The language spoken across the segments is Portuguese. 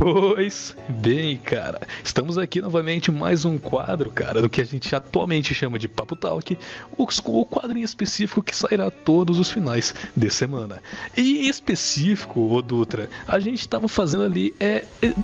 Pois bem, cara, estamos aqui novamente em mais um quadro, cara, do que a gente atualmente chama de Papo Talk, o quadro em específico que sairá todos os finais de semana. E em específico, ô Dutra, a gente estava fazendo ali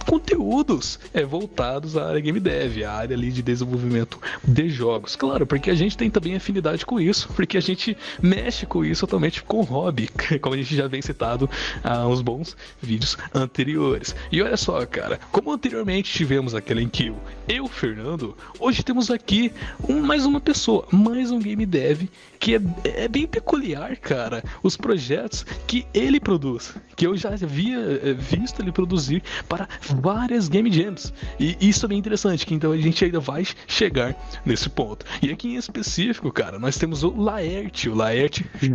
conteúdos voltados à área game dev, à área ali de desenvolvimento de jogos. Claro, porque a gente tem também afinidade com isso, porque a gente mexe com isso atualmente com hobby, como a gente já vem citado há uns bons vídeos anteriores. E olha só, cara, como anteriormente tivemos aquele em que eu, Fernando, hoje temos aqui mais uma pessoa, mais um game dev que é bem peculiar, cara, os projetos que ele produz, que eu já havia visto ele produzir para várias game jams, e isso é bem interessante, que então a gente ainda vai chegar nesse ponto. E aqui em específico, cara, nós temos o Laerte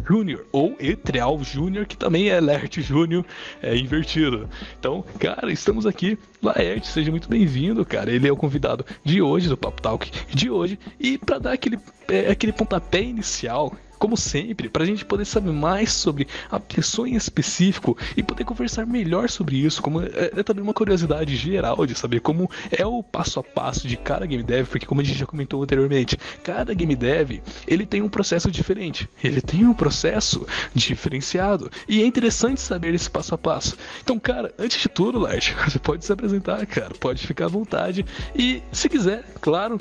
Júnior, ou Etreal Júnior, que também é Laerte Júnior invertido. Então, cara, estamos aqui. Laerte, seja muito bem-vindo, cara. Ele é o convidado de hoje, do Papo Talk de hoje. E para dar aquele pontapé inicial, como sempre, para a gente poder saber mais sobre a pessoa em específico e poder conversar melhor sobre isso, como é também uma curiosidade geral de saber como é o passo a passo de cada game dev, porque como a gente já comentou anteriormente, cada game dev, ele tem um processo diferente, ele tem um processo diferenciado, e é interessante saber esse passo a passo. Então, cara, antes de tudo, Lart, você pode se apresentar, cara, pode ficar à vontade, e se quiser, claro,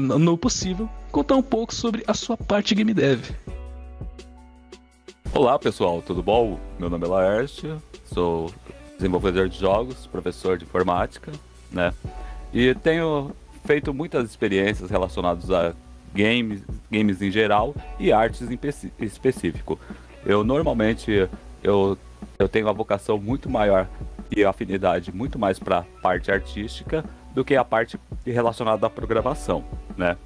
no possível, contar um pouco sobre a sua parte game dev. Olá pessoal, tudo bom? Meu nome é Laerte, sou desenvolvedor de jogos, professor de informática, né? E tenho feito muitas experiências relacionadas a games em geral e artes em específico. Eu normalmente eu tenho uma vocação muito maior e afinidade muito mais para a parte artística do que a parte relacionada à programação, né?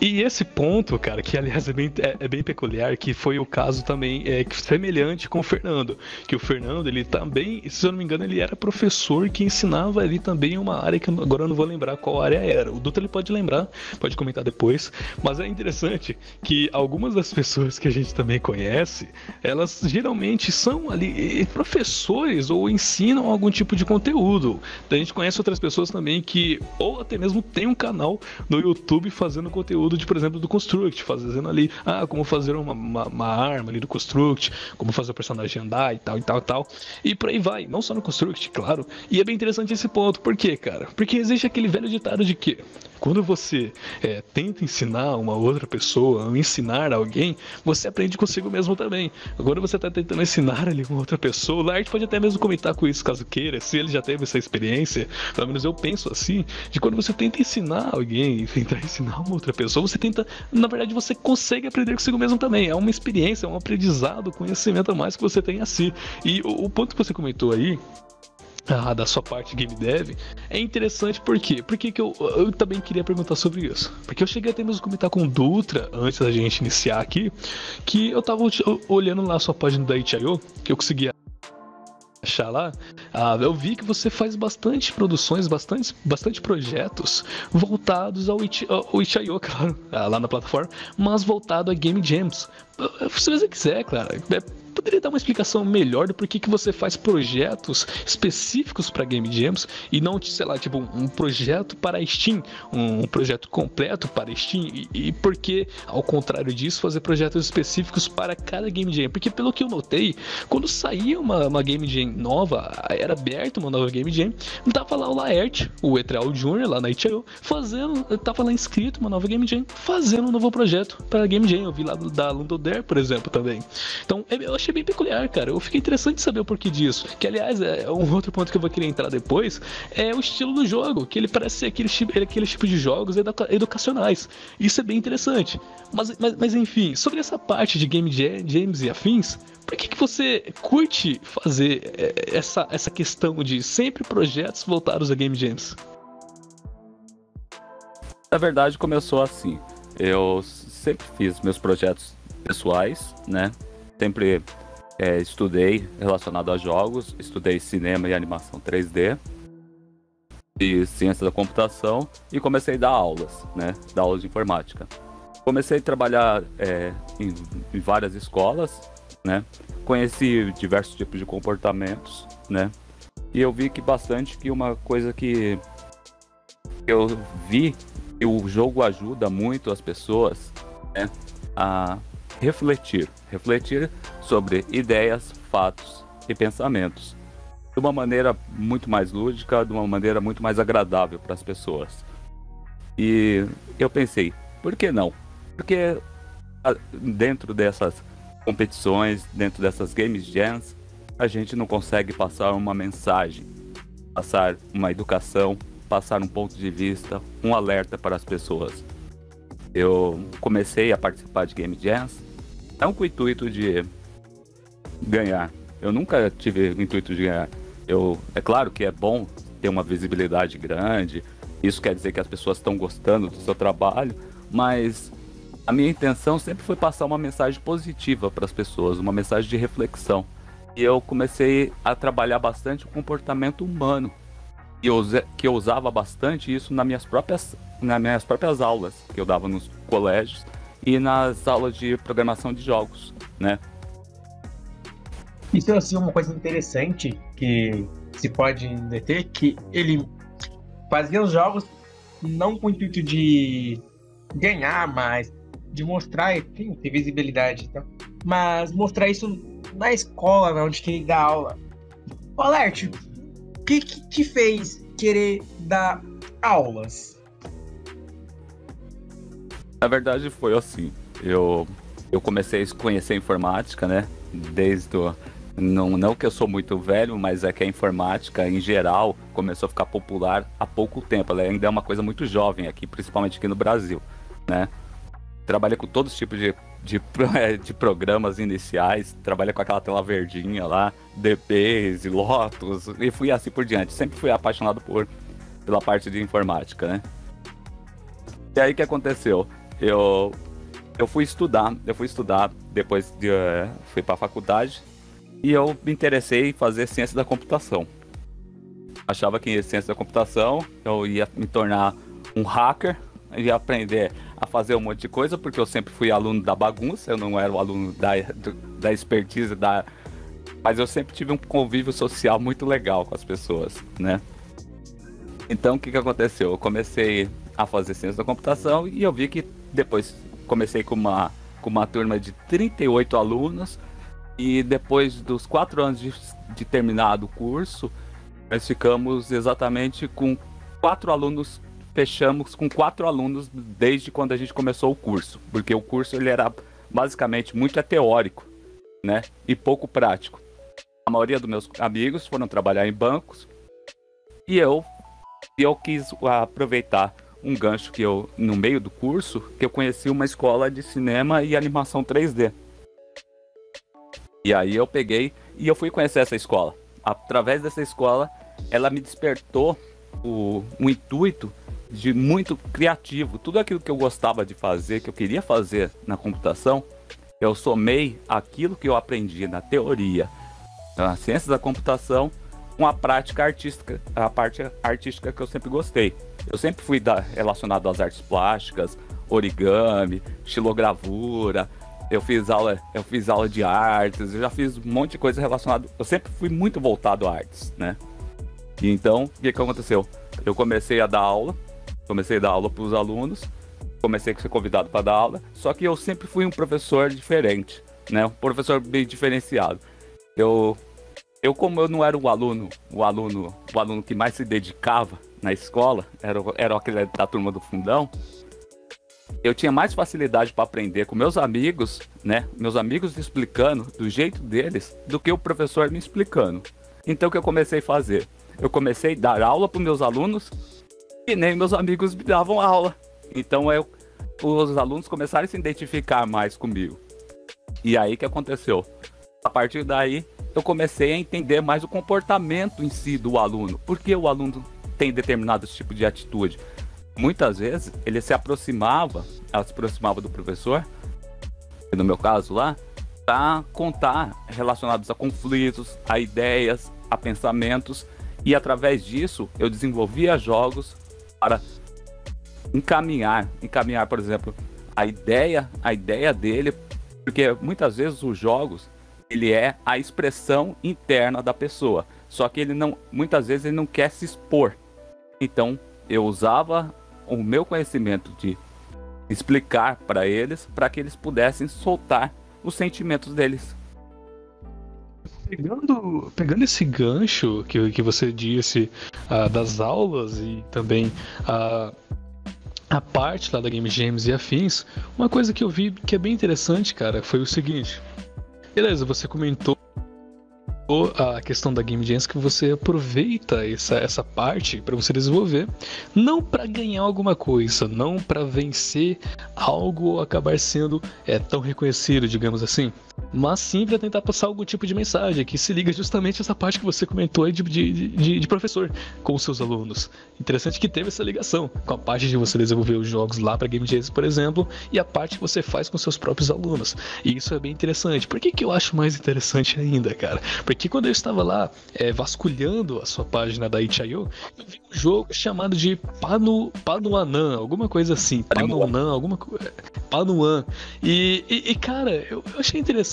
E esse ponto, cara, que aliás é bem peculiar, que foi o caso também semelhante com o Fernando. Que o Fernando, ele também, se eu não me engano, ele era professor que ensinava ali também uma área que agora eu não vou lembrar qual área era. O Dutra ele pode lembrar, pode comentar depois. Mas é interessante que algumas das pessoas que a gente também conhece, elas geralmente são ali professores ou ensinam algum tipo de conteúdo. A gente conhece outras pessoas também que, ou até mesmo tem um canal no YouTube fazendo conteúdo de, por exemplo, do Construct, fazendo ali, como fazer uma arma ali do Construct, como fazer o personagem andar e tal, e tal, e tal. E por aí vai, não só no Construct, claro. E é bem interessante esse ponto, por quê, cara? Porque existe aquele velho ditado de que quando você tenta ensinar uma outra pessoa, ou ensinar alguém, você aprende consigo mesmo também. Agora você está tentando ensinar ali uma outra pessoa, o Lart pode até mesmo comentar com isso caso queira, se ele já teve essa experiência, pelo menos eu penso assim, de quando você tenta ensinar alguém, tentar ensinar uma outra pessoa, você tenta, na verdade você consegue aprender consigo mesmo também, é uma experiência, é um aprendizado, conhecimento a mais que você tem assim. E o ponto que você comentou aí, da sua parte game dev, é interessante por quê? Porque que eu também queria perguntar sobre isso. Porque eu cheguei até mesmo a comentar com o Dutra, antes da gente iniciar aqui, que eu tava olhando lá a sua página da itch.io, que eu conseguia achar lá, eu vi que você faz bastante produções, bastante projetos voltados ao itch.io, claro, lá na plataforma, mas voltado a Game Jams. Se você quiser, cara, poderia dar uma explicação melhor do porquê que você faz projetos específicos para Game Jams e não, sei lá, tipo um projeto para Steam, um projeto completo para Steam e por que, ao contrário disso, fazer projetos específicos para cada Game Jam? Porque pelo que eu notei, quando saía uma Game Jam nova, era aberta uma nova Game Jam, tava lá o Laerte, o Etreal Júnior, lá na itch.io, tava lá inscrito uma nova Game Jam, fazendo um novo projeto para Game Jam. Eu vi lá da London Dare, por exemplo, também. Então, eu achei bem peculiar, cara. Eu fiquei interessante de saber o porquê disso. Que, aliás, é um outro ponto que eu vou querer entrar depois, é o estilo do jogo, que ele parece ser aquele tipo de jogos educacionais. Isso é bem interessante. Mas enfim, sobre essa parte de Game Jams e afins, por que você curte fazer essa questão de sempre projetos voltados a Game Jams? Na verdade, começou assim. Eu sempre fiz meus projetos pessoais, né? Sempre estudei relacionado a jogos, estudei cinema e animação 3D e ciência da computação e comecei a dar aulas, né? Dar aulas de informática. Comecei a trabalhar em várias escolas, né? Conheci diversos tipos de comportamentos, né? E eu vi que bastante que uma coisa que eu vi que o jogo ajuda muito as pessoas, né, a refletir sobre ideias, fatos e pensamentos de uma maneira muito mais lúdica, de uma maneira muito mais agradável para as pessoas. E eu pensei, por que não? Porque dentro dessas competições, dentro dessas Game Jams, a gente não consegue passar uma mensagem, passar uma educação, passar um ponto de vista, um alerta para as pessoas. Eu comecei a participar de Game Jams, não com o intuito de ganhar. Eu nunca tive o intuito de ganhar. É claro que é bom ter uma visibilidade grande, isso quer dizer que as pessoas estão gostando do seu trabalho, mas a minha intenção sempre foi passar uma mensagem positiva para as pessoas, uma mensagem de reflexão. E eu comecei a trabalhar bastante o comportamento humano. E que eu usava bastante isso nas minhas próprias aulas que eu dava nos colégios e nas aulas de programação de jogos, né? Isso é assim, uma coisa interessante que se pode deter, que ele fazia os jogos não com o intuito de ganhar mais, de mostrar, enfim, ter visibilidade, então, mas mostrar isso na escola, né, onde que ele dá aula. Ô, Alert, o que te fez querer dar aulas? Na verdade foi assim, eu comecei a conhecer a informática, né, desde o... Não que eu sou muito velho, mas é que a informática, em geral, começou a ficar popular há pouco tempo. Ela ainda é uma coisa muito jovem aqui, principalmente aqui no Brasil, né? Trabalhei com todos os tipos de programas iniciais, trabalhei com aquela tela verdinha lá, DBase, Lotus, e fui assim por diante. Sempre fui apaixonado pela parte de informática, né? E aí o que aconteceu? Eu fui estudar, depois fui para a faculdade, e eu me interessei em fazer ciência da computação. Achava que em ciência da computação eu ia me tornar um hacker, ia aprender a fazer um monte de coisa, porque eu sempre fui aluno da bagunça, eu não era o aluno da expertise, mas eu sempre tive um convívio social muito legal com as pessoas, né? Então o que aconteceu? Eu comecei a fazer ciência da computação e eu vi que depois comecei com uma turma de 38 alunos. E depois dos 4 anos de terminado o curso, nós ficamos exatamente com 4 alunos, fechamos com 4 alunos desde quando a gente começou o curso. Porque o curso ele era basicamente muito teórico, né? E pouco prático. A maioria dos meus amigos foram trabalhar em bancos e eu quis aproveitar um gancho que no meio do curso, que eu conheci uma escola de cinema e animação 3D. E aí eu peguei e eu fui conhecer essa escola. Através dessa escola, ela me despertou um intuito de muito criativo. Tudo aquilo que eu gostava de fazer, que eu queria fazer na computação, eu somei aquilo que eu aprendi na teoria, na ciência da computação, com a prática artística, a parte artística que eu sempre gostei. Eu sempre fui relacionado às artes plásticas, origami, xilogravura. Eu fiz aula de artes, eu já fiz um monte de coisa relacionada. Eu sempre fui muito voltado a artes, né? E então, o que aconteceu? Eu comecei a dar aula para os alunos, comecei a ser convidado para dar aula, só que eu sempre fui um professor diferente, né? Um professor bem diferenciado. Como eu não era o aluno que mais se dedicava na escola, era aquele da turma do fundão. Eu tinha mais facilidade para aprender com meus amigos, né? Meus amigos explicando do jeito deles, do que o professor me explicando. Então o que eu comecei a fazer? Eu comecei a dar aula para meus alunos e nem meus amigos me davam aula. Então os alunos começaram a se identificar mais comigo. E aí o que aconteceu? A partir daí eu comecei a entender mais o comportamento em si do aluno. Por que o aluno tem determinado tipo de atitude? Muitas vezes ele se aproximava do professor, no meu caso lá, para contar relacionados a conflitos, a ideias, a pensamentos, e através disso eu desenvolvia jogos para encaminhar, por exemplo, a ideia dele, porque muitas vezes os jogos ele é a expressão interna da pessoa. Só que muitas vezes ele não quer se expor. Então eu usava o meu conhecimento de explicar para que eles pudessem soltar os sentimentos deles. Pegando esse gancho que você disse das aulas e também a parte lá da Game Jams e afins, uma coisa que eu vi que é bem interessante, cara, foi o seguinte. Beleza, você comentou a questão da Game Jams, que você aproveita essa parte para você desenvolver, não para ganhar alguma coisa, não para vencer algo ou acabar sendo tão reconhecido, digamos assim, mas sim para tentar passar algum tipo de mensagem que se liga justamente a essa parte que você comentou aí de professor com os seus alunos. Interessante que teve essa ligação com a parte de você desenvolver os jogos lá para Game Jams, por exemplo, e a parte que você faz com seus próprios alunos. E isso é bem interessante. Por que eu acho mais interessante ainda, cara? Porque quando eu estava lá vasculhando a sua página da itch.io, eu vi um jogo chamado de Panuanan, alguma coisa assim. Panuan. E cara, eu achei interessante.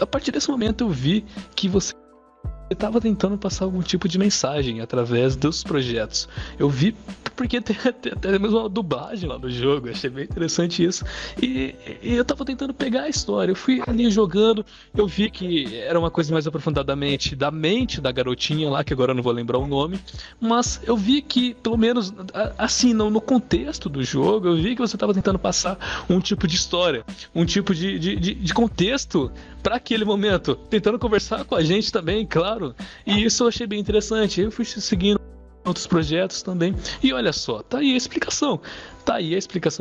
A partir desse momento eu vi que você estava tentando passar algum tipo de mensagem através dos projetos. Eu vi porque tem até mesmo uma dublagem lá no jogo, achei bem interessante isso. E eu tava tentando pegar a história, eu fui ali jogando, eu vi que era uma coisa mais aprofundadamente da mente da garotinha lá, que agora eu não vou lembrar o nome, mas eu vi que, pelo menos assim, no contexto do jogo, eu vi que você tava tentando passar um tipo de história, um tipo de contexto para aquele momento, tentando conversar com a gente também, claro, e isso eu achei bem interessante. Eu fui seguindo outros projetos também, e olha só, tá aí a explicação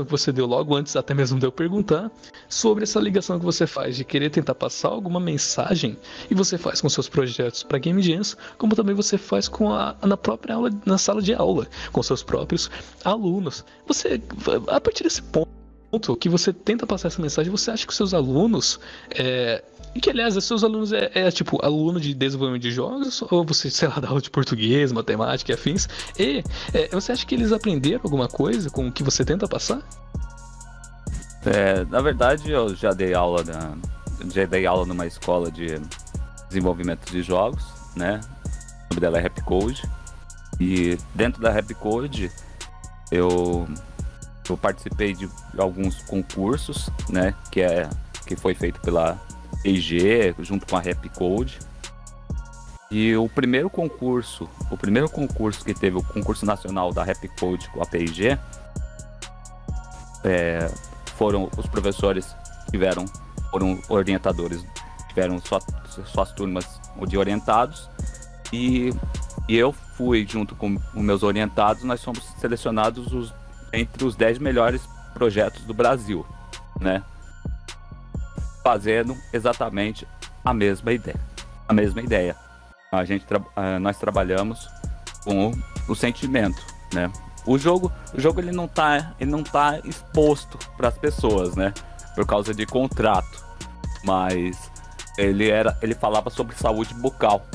que você deu logo antes até mesmo de eu perguntar sobre essa ligação que você faz de querer tentar passar alguma mensagem, e você faz com seus projetos para Game Jams, como também você faz na própria aula, na sala de aula, com seus próprios alunos. Você, a partir desse ponto que você tenta passar essa mensagem, você acha que os seus alunos e que, aliás, os seus alunos tipo aluno de desenvolvimento de jogos, ou você, sei lá, dá aula de português, matemática e afins, e você acha que eles aprenderam alguma coisa com o que você tenta passar? Na verdade, eu já dei aula numa escola de desenvolvimento de jogos, né? O nome dela é Rapcode, e dentro da Rapcode eu participei de alguns concursos, né, que foi feito pela P&G junto com a Rapcode. E o primeiro concurso que teve, o concurso nacional da Rapcode com a P&G, foram os professores foram orientadores, tiveram suas turmas de orientados, e eu fui junto com os meus orientados. Nós fomos selecionados entre os 10 melhores projetos do Brasil, né? Fazendo exatamente a mesma ideia. Nós trabalhamos com o sentimento, né? O jogo ele não tá exposto para as pessoas, né? Por causa de contrato, mas ele falava sobre saúde bucal.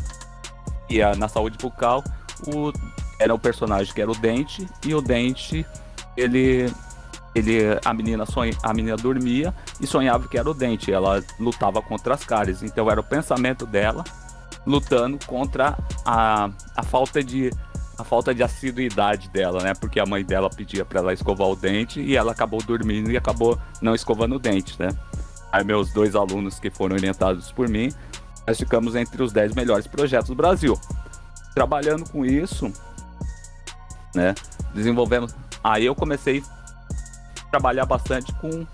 E na saúde bucal era o personagem que era o Dente, e o Dente a menina dormia e sonhava que era o Dente. Ela lutava contra as cáries, então era o pensamento dela lutando contra a falta de assiduidade dela, né? Porque a mãe dela pedia para ela escovar o dente e ela acabou dormindo e acabou não escovando o dente, né? Aí meus 2 alunos que foram orientados por mim, nós ficamos entre os 10 melhores projetos do Brasil. Trabalhando com isso, né? Desenvolvemos. Aí eu comecei a trabalhar bastante com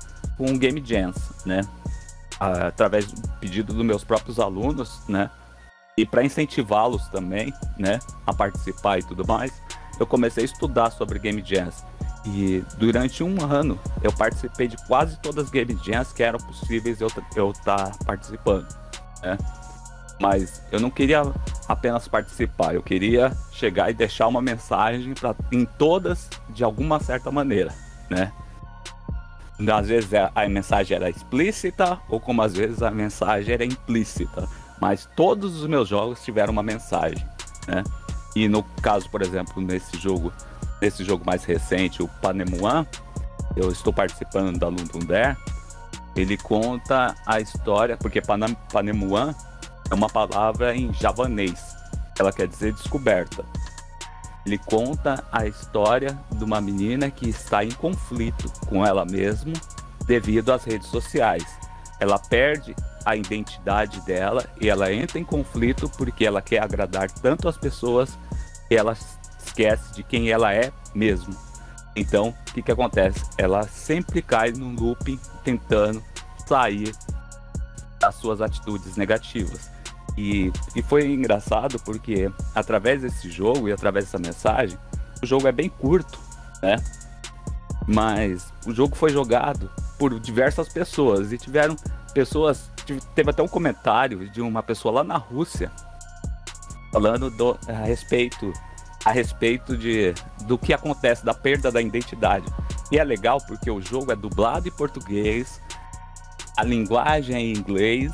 Game Jams, né? Através do pedido dos meus próprios alunos, né? E para incentivá-los também, né, a participar e tudo mais, eu comecei a estudar sobre Game Jams. E durante um ano eu participei de quase todas as Game Jams que eram possíveis eu estar participando, né? Mas eu não queria apenas participar, eu queria chegar e deixar uma mensagem em todas, de alguma certa maneira, né? Às vezes a mensagem era explícita, ou como às vezes a mensagem era implícita, mas todos os meus jogos tiveram uma mensagem, né? E no caso, por exemplo, nesse jogo mais recente, o Panemuan, eu estou participando da Lundum Dare. Ele conta a história, porque Panemuan é uma palavra em javanês. ela quer dizer descoberta. Ele conta a história de uma menina que está em conflito com ela mesma devido às redes sociais. Ela perde a identidade dela e ela entra em conflito porque ela quer agradar tanto as pessoas que ela esquece de quem ela é mesmo. Então, o que acontece? Ela sempre cai num looping tentando sair das suas atitudes negativas. E foi engraçado porque através desse jogo e através dessa mensagem, o jogo é bem curto, né? Mas o jogo foi jogado por diversas pessoas e tiveram pessoas, teve até um comentário de uma pessoa lá na Rússia falando a respeito do que acontece, da perda da identidade. E é legal porque o jogo é dublado em português, a linguagem é em inglês,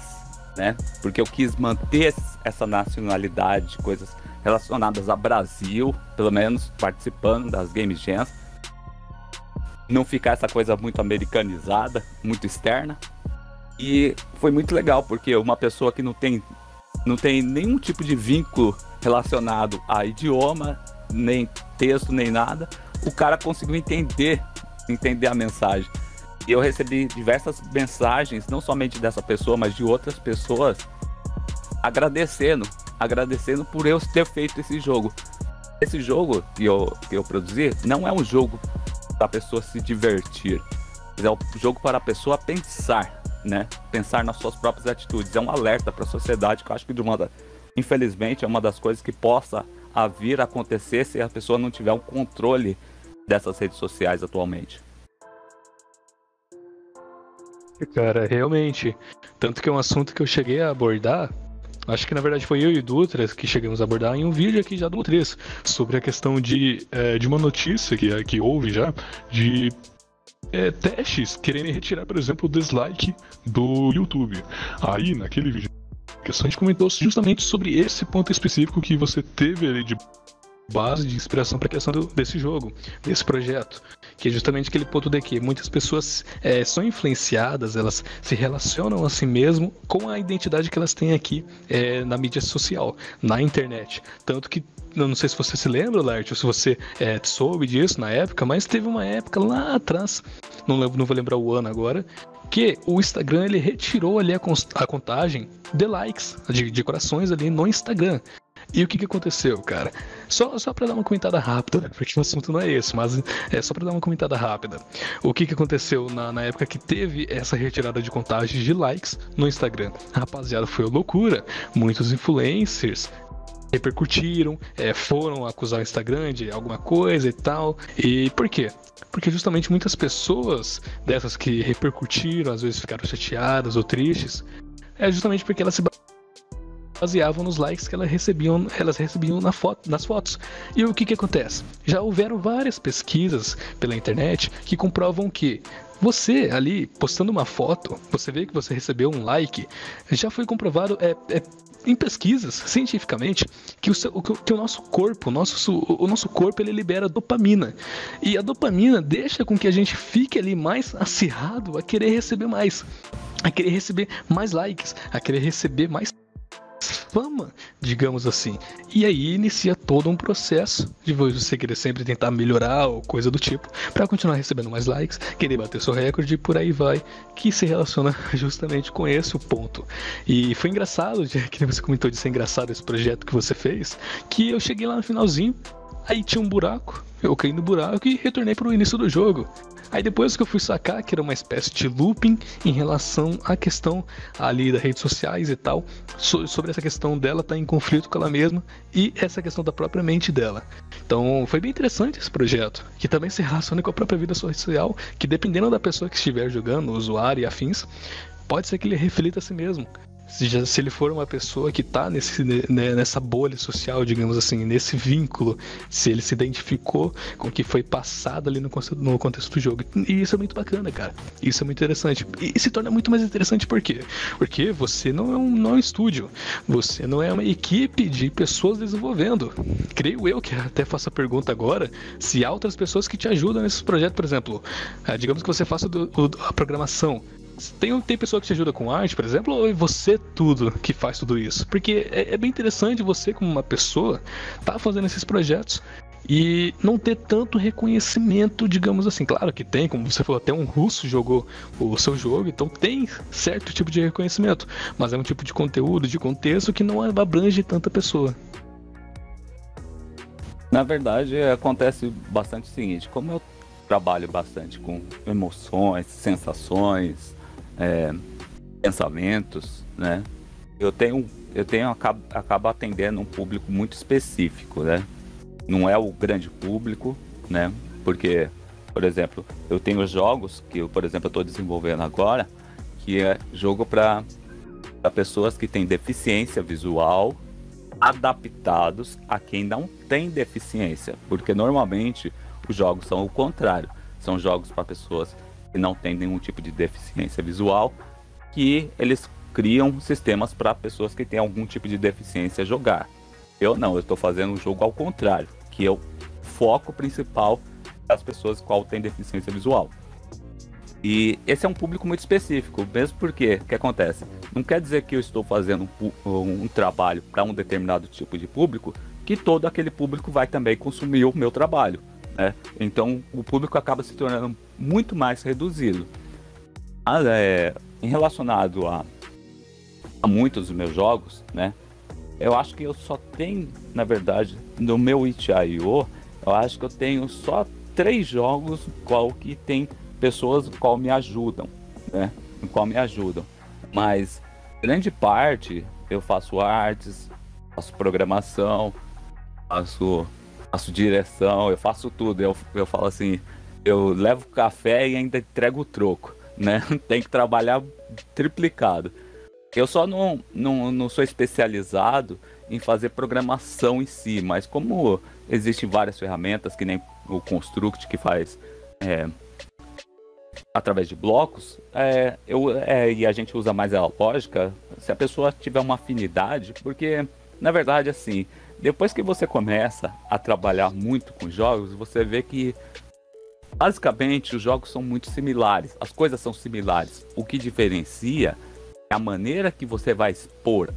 né? Porque eu quis manter essa nacionalidade, coisas relacionadas ao Brasil, pelo menos participando das Game Jams. Não ficar essa coisa muito americanizada, muito externa. E foi muito legal, porque uma pessoa que não tem nenhum tipo de vínculo relacionado a idioma, nem texto, nem nada, o cara conseguiu entender a mensagem. E eu recebi diversas mensagens, não somente dessa pessoa, mas de outras pessoas, agradecendo por eu ter feito esse jogo. Esse jogo que eu produzi não é um jogo para a pessoa se divertir, mas é um jogo para a pessoa pensar, né? Pensar nas suas próprias atitudes. É um alerta para a sociedade que eu acho que infelizmente é uma das coisas que possa vir a acontecer se a pessoa não tiver um controle dessas redes sociais atualmente. Cara, realmente. Tanto que é um assunto que eu cheguei a abordar. Acho que na verdade foi eu e o Dutra que chegamos a abordar em um vídeo aqui já do Motriz, sobre a questão de uma notícia que houve já, de testes quererem retirar, por exemplo, o dislike do YouTube. Aí, naquele vídeo, a gente comentou justamente sobre esse ponto específico que você teve ali de base de inspiração para a questão desse jogo, desse projeto, que é justamente aquele ponto de que muitas pessoas são influenciadas, elas se relacionam a si mesmo com a identidade que elas têm aqui na mídia social, na internet. Tanto que, não sei se você se lembra, Lart, ou se você soube disso na época, mas teve uma época lá atrás, não vou lembrar o ano agora, que o Instagram ele retirou ali a contagem de likes, de corações ali no Instagram. E o que aconteceu, cara? Só pra dar uma comentada rápida, porque o assunto não é esse, mas é só pra dar uma comentada rápida. O que aconteceu na época que teve essa retirada de contagem de likes no Instagram? Rapaziada, foi uma loucura. Muitos influencers repercutiram, foram acusar o Instagram de alguma coisa e tal. E por quê? Porque justamente muitas pessoas dessas que repercutiram, às vezes ficaram chateadas ou tristes, justamente porque elas se baseavam nos likes que elas recebiam nas fotos. E o que acontece? Já houveram várias pesquisas pela internet que comprovam que você ali postando uma foto, você vê que você recebeu um like, já foi comprovado em pesquisas cientificamente que o nosso corpo, o nosso corpo ele libera dopamina, e a dopamina deixa com que a gente fique ali mais acirrado a querer receber mais likes, a querer receber mais fama, digamos assim. E aí inicia todo um processo de você querer sempre tentar melhorar ou coisa do tipo, para continuar recebendo mais likes, querer bater seu recorde e por aí vai, que se relaciona justamente com esse o ponto. E foi engraçado, que você comentou de ser engraçado esse projeto que você fez, que eu cheguei lá no finalzinho, aí tinha um buraco, eu caí no buraco e retornei pro início do jogo. Aí depois que eu fui sacar que era uma espécie de looping em relação à questão ali das redes sociais e tal, sobre essa questão dela estar em conflito com ela mesma e essa questão da própria mente dela. Então foi bem interessante esse projeto, que também se relaciona com a própria vida social, que dependendo da pessoa que estiver jogando, o usuário e afins, pode ser que ele reflita a si mesmo. Se ele for uma pessoa que está nessa bolha social, digamos assim, nesse vínculo, se ele se identificou com o que foi passado ali no contexto do jogo. E isso é muito bacana, cara. Isso é muito interessante. E se torna muito mais interessante por quê? Porque você não é um estúdio. Você não é uma equipe de pessoas desenvolvendo. Creio eu que até faço a pergunta agora, se há outras pessoas que te ajudam nesse projeto, por exemplo, digamos que você faça a programação. tem pessoa que te ajuda com arte, por exemplo, ou é você tudo que faz tudo isso? Porque é bem interessante você, como uma pessoa, tá fazendo esses projetos e não ter tanto reconhecimento, digamos assim. Claro que tem, como você falou, até um russo jogou o seu jogo, então tem certo tipo de reconhecimento, mas é um tipo de conteúdo, de contexto que não abrange tanta pessoa. Na verdade, acontece bastante o seguinte, como eu trabalho bastante com emoções, sensações, pensamentos, né? Acabo atendendo um público muito específico, né? Não é o grande público, né? Porque, por exemplo, eu tenho jogos que eu, por exemplo, estou desenvolvendo agora, que é jogo para pessoas que têm deficiência visual, adaptados a quem não tem deficiência, porque normalmente os jogos são o contrário, são jogos para pessoas que não têm nenhum tipo de deficiência visual, que eles criam sistemas para pessoas que têm algum tipo de deficiência jogar. Eu estou fazendo um jogo ao contrário, que é o foco principal das pessoas que têm deficiência visual. E esse é um público muito específico, mesmo porque, o que acontece? Não quer dizer que eu estou fazendo um trabalho para um determinado tipo de público, que todo aquele público vai também consumir o meu trabalho, né? Então, o público acaba se tornando muito mais reduzido. Em relacionado a muitos dos meus jogos, né? Eu acho que eu só tenho, na verdade, no meu itch.io, eu acho que eu tenho só 3 jogos qual que tem pessoas qual me ajudam, né? Qual me ajudam. Mas grande parte eu faço artes, faço programação, faço direção, eu faço tudo. Eu falo assim, eu levo café e ainda entrego o troco, né? Tem que trabalhar triplicado. Eu só não sou especializado em fazer programação em si, mas como existem várias ferramentas, que nem o Construct, que faz através de blocos, e a gente usa mais a lógica, se a pessoa tiver uma afinidade, porque, na verdade, assim, depois que você começa a trabalhar muito com jogos, você vê que, basicamente, os jogos são muito similares, as coisas são similares. O que diferencia é a maneira que você vai expor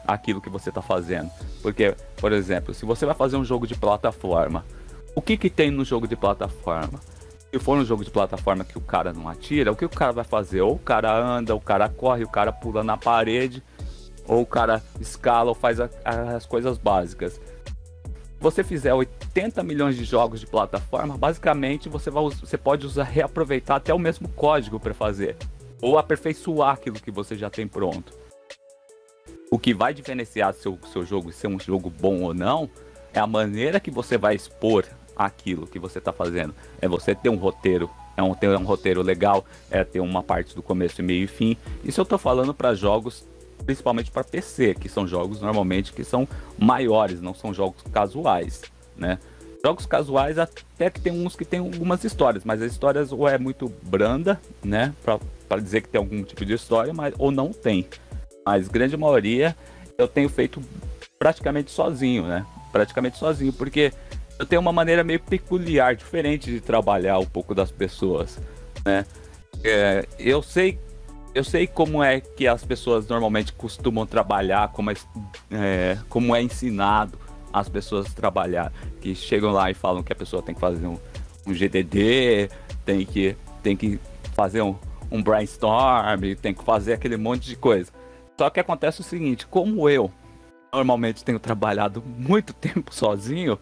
aquilo que você está fazendo. Porque, por exemplo, se você vai fazer um jogo de plataforma, o que tem no jogo de plataforma? Se for um jogo de plataforma que o cara não atira, o que o cara vai fazer? Ou o cara anda, o cara corre, o cara pula na parede, ou o cara escala ou faz as coisas básicas. Se você fizer 80 milhões de jogos de plataforma, basicamente você pode reaproveitar até o mesmo código para fazer, ou aperfeiçoar aquilo que você já tem pronto. O que vai diferenciar seu jogo ser um jogo bom ou não é a maneira que você vai expor aquilo que você está fazendo. É você ter um roteiro, ter um roteiro legal, ter uma parte do começo, meio e fim. Isso eu estou falando para jogos, principalmente para PC, que são jogos normalmente que são maiores, não são jogos casuais, né? Jogos casuais até que tem uns que tem algumas histórias, mas as histórias ou é muito branda, né, para dizer que tem algum tipo de história, ou não tem. Mas grande maioria eu tenho feito praticamente sozinho, né? Praticamente sozinho, porque eu tenho uma maneira meio peculiar, diferente de trabalhar um pouco das pessoas, né? Eu sei como é que as pessoas normalmente costumam trabalhar, como é ensinado as pessoas a trabalhar, que chegam lá e falam que a pessoa tem que fazer um GDD, tem que fazer um brainstorm, tem que fazer aquele monte de coisa. Só que acontece o seguinte, como eu normalmente tenho trabalhado muito tempo sozinho,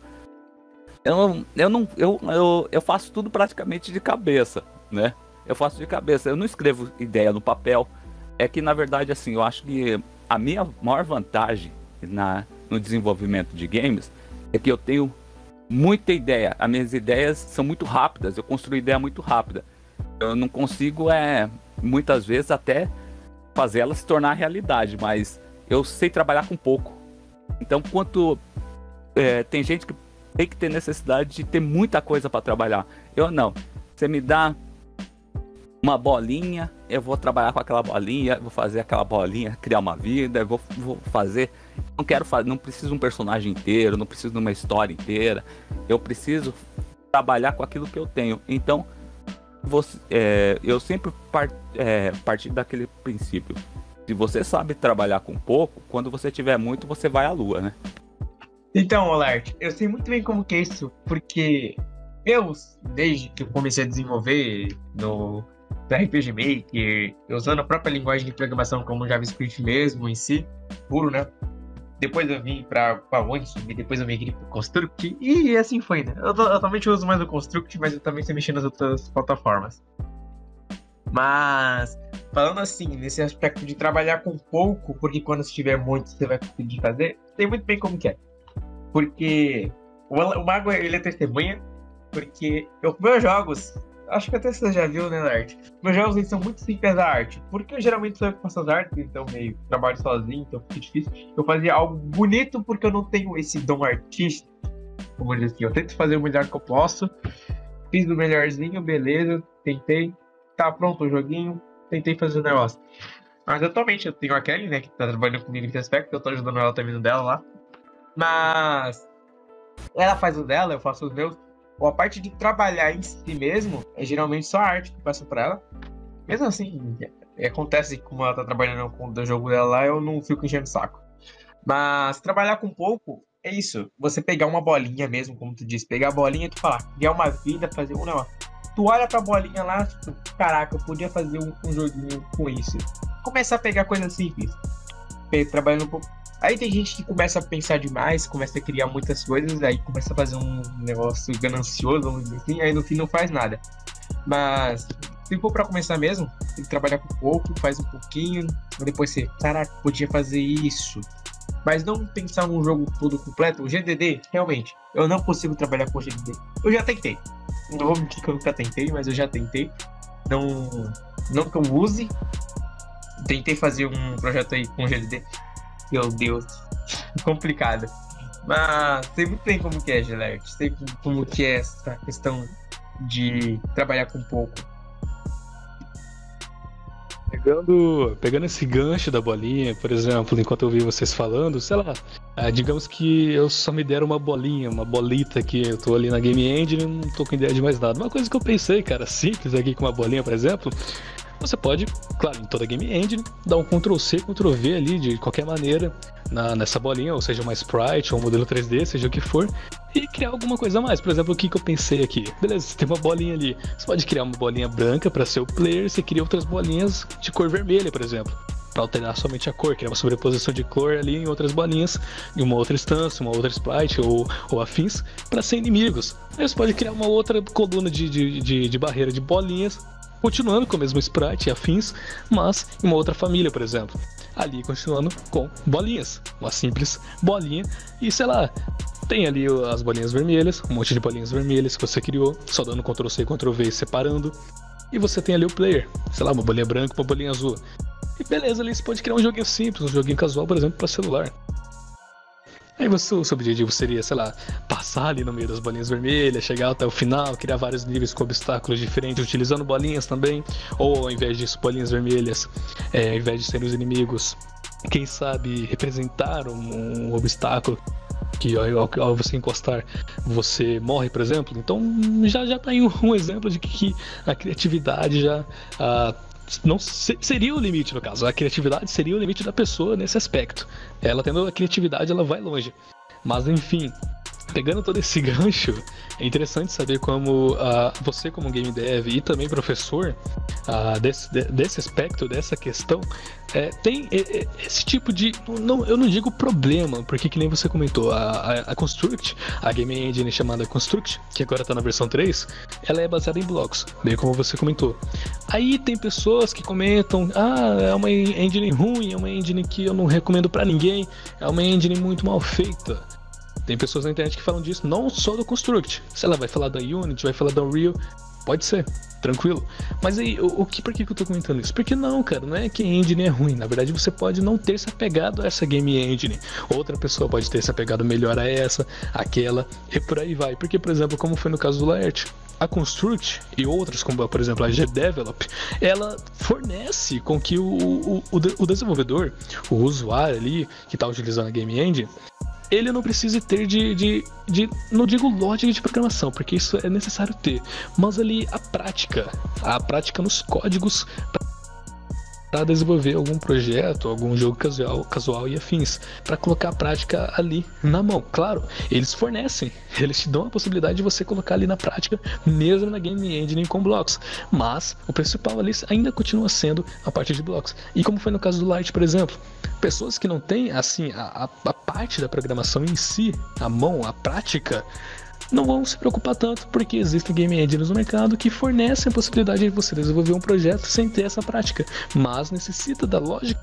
eu faço tudo praticamente de cabeça, né? Eu faço de cabeça, eu não escrevo ideia no papel. É que, na verdade, assim, eu acho que a minha maior vantagem no desenvolvimento de games é que eu tenho muita ideia. As minhas ideias são muito rápidas, eu construo ideia muito rápida. Eu não consigo, muitas vezes, até fazer ela se tornar realidade, mas eu sei trabalhar com pouco. Então, tem gente que tem que ter necessidade de ter muita coisa para trabalhar. Eu não. Você me dá uma bolinha, eu vou trabalhar com aquela bolinha, vou fazer aquela bolinha, criar uma vida, eu vou fazer. Não preciso de um personagem inteiro, não preciso de uma história inteira. Eu preciso trabalhar com aquilo que eu tenho. Então, eu sempre parti daquele princípio. Se você sabe trabalhar com pouco, quando você tiver muito, você vai à lua, né? Então, Olart, eu sei muito bem como que é isso, porque desde que eu comecei a desenvolver no RPG Maker, usando a própria linguagem de programação como JavaScript mesmo em si, puro, né? Depois eu vim pra Ansible, depois eu migrei pro Construct, e assim foi, né? Eu atualmente uso mais o Construct, mas eu também sei mexer nas outras plataformas. Mas, falando assim, nesse aspecto de trabalhar com pouco, porque quando você tiver muito você vai conseguir fazer, sei muito bem como que é. Porque o Mago, ele é testemunha, porque meus jogos, acho que até você já viu, né, na arte, meus jogos eles são muito simples da arte, porque eu geralmente sou eu que faço as artes, então meio trabalho sozinho, então fica difícil. Eu fazia algo bonito porque eu não tenho esse dom artístico, como eu disse, eu tento fazer o melhor que eu posso, fiz o melhorzinho, beleza, tentei, tá pronto o joguinho, tentei fazer o negócio. Mas atualmente eu tenho a Kelly, né, que tá trabalhando comigo nesse aspecto, eu tô ajudando ela também no dela lá. Mas ela faz o dela, eu faço os meus. Ou a parte de trabalhar em si mesmo é geralmente só a arte que passa pra ela. Mesmo assim, acontece que como ela tá trabalhando com o jogo dela lá, eu não fico enchendo o saco. Mas trabalhar com pouco é isso. Você pegar uma bolinha mesmo, como tu disse, pegar a bolinha e tu falar, criar uma vida, fazer um negócio. Tu olha pra bolinha lá, tipo, caraca, eu podia fazer um joguinho com isso. Começar a pegar coisas simples. Trabalhando um pouco. Aí tem gente que começa a pensar demais, começa a criar muitas coisas, aí começa a fazer um negócio ganancioso, vamos dizer assim, aí no fim não faz nada. Mas se for pra começar mesmo, tem que trabalhar com pouco, faz um pouquinho, depois você, caraca, podia fazer isso. Mas não pensar num jogo todo completo. O GDD, realmente, eu não consigo trabalhar com o GDD. Eu já tentei. Não vou mentir que eu nunca tentei, mas eu já tentei. Não que eu use. Tentei fazer um projeto aí com o GDD. Meu Deus, complicado. Mas sei muito bem como que é, Gelert. Sei como que é essa questão de trabalhar com pouco. Pegando esse gancho da bolinha, por exemplo, enquanto eu ouvi vocês falando, sei lá, digamos que eu só me deram uma bolinha, uma bolita aqui, eu tô ali na Game Engine e não tô com ideia de mais nada. Uma coisa que eu pensei, cara, simples aqui com uma bolinha, por exemplo, você pode, claro, em toda Game Engine, dar um Ctrl+C, Ctrl+V ali de qualquer maneira nessa bolinha, ou seja, uma sprite ou um modelo 3D, seja o que for, e criar alguma coisa a mais. Por exemplo, o que eu pensei aqui? Beleza, você tem uma bolinha ali, você pode criar uma bolinha branca para ser o player, você cria outras bolinhas de cor vermelha, por exemplo, para alternar somente a cor, criar uma sobreposição de cor ali em outras bolinhas, em uma outra instância, uma outra sprite ou afins, para ser inimigos. Aí você pode criar uma outra coluna de barreira de bolinhas, continuando com o mesmo sprite e afins, mas em uma outra família, por exemplo. Ali continuando com bolinhas, uma simples bolinha, e sei lá, tem ali as bolinhas vermelhas, um monte de bolinhas vermelhas que você criou, só dando Ctrl+C e Ctrl+V e separando, e você tem ali o player, sei lá, uma bolinha branca, uma bolinha azul. E beleza, ali você pode criar um joguinho simples, um joguinho casual, por exemplo, para celular. Aí o seu objetivo seria, sei lá, passar ali no meio das bolinhas vermelhas, chegar até o final, criar vários níveis com obstáculos diferentes, utilizando bolinhas também, ou ao invés disso, bolinhas vermelhas, ao invés de serem os inimigos, quem sabe representar um obstáculo que ao você encostar, você morre, por exemplo. Então já tá aí um exemplo de que a criatividade já... não seria o limite, no caso. A criatividade seria o limite da pessoa nesse aspecto. Ela tendo a criatividade, ela vai longe. Mas enfim, pegando todo esse gancho, é interessante saber como você como game dev e também professor desse aspecto, dessa questão, tem esse tipo de... eu não digo problema, porque que nem você comentou, a Construct, a game engine chamada Construct, que agora está na versão 3, ela é baseada em blocos, bem como você comentou. Aí tem pessoas que comentam, é uma engine ruim, é uma engine que eu não recomendo para ninguém, é uma engine muito mal feita. Tem pessoas na internet que falam disso, não só do Construct. Se ela vai falar da Unity, vai falar da Unreal, pode ser, tranquilo. Mas aí, por que eu tô comentando isso? Porque não, cara, não é que a engine é ruim. Na verdade, você pode não ter se apegado a essa game engine. Outra pessoa pode ter se apegado melhor a essa, aquela, e por aí vai. Porque, por exemplo, como foi no caso do Laerte, a Construct e outras, como por exemplo a GDevelop, ela fornece com que o desenvolvedor, o usuário ali que está utilizando a game engine, ele não precisa ter não digo lógica de programação, porque isso é necessário ter, mas ali a prática nos códigos para desenvolver algum projeto, algum jogo casual e afins, para colocar a prática ali na mão. Claro, eles te dão a possibilidade de você colocar ali na prática, mesmo na Game Engine com blocos, mas o principal ali ainda continua sendo a parte de blocos. E como foi no caso do Light, por exemplo, pessoas que não têm assim a parte da programação em si, a mão, a prática, não vão se preocupar tanto, porque existem game engines no mercado que fornecem a possibilidade de você desenvolver um projeto sem ter essa prática, mas necessita da lógica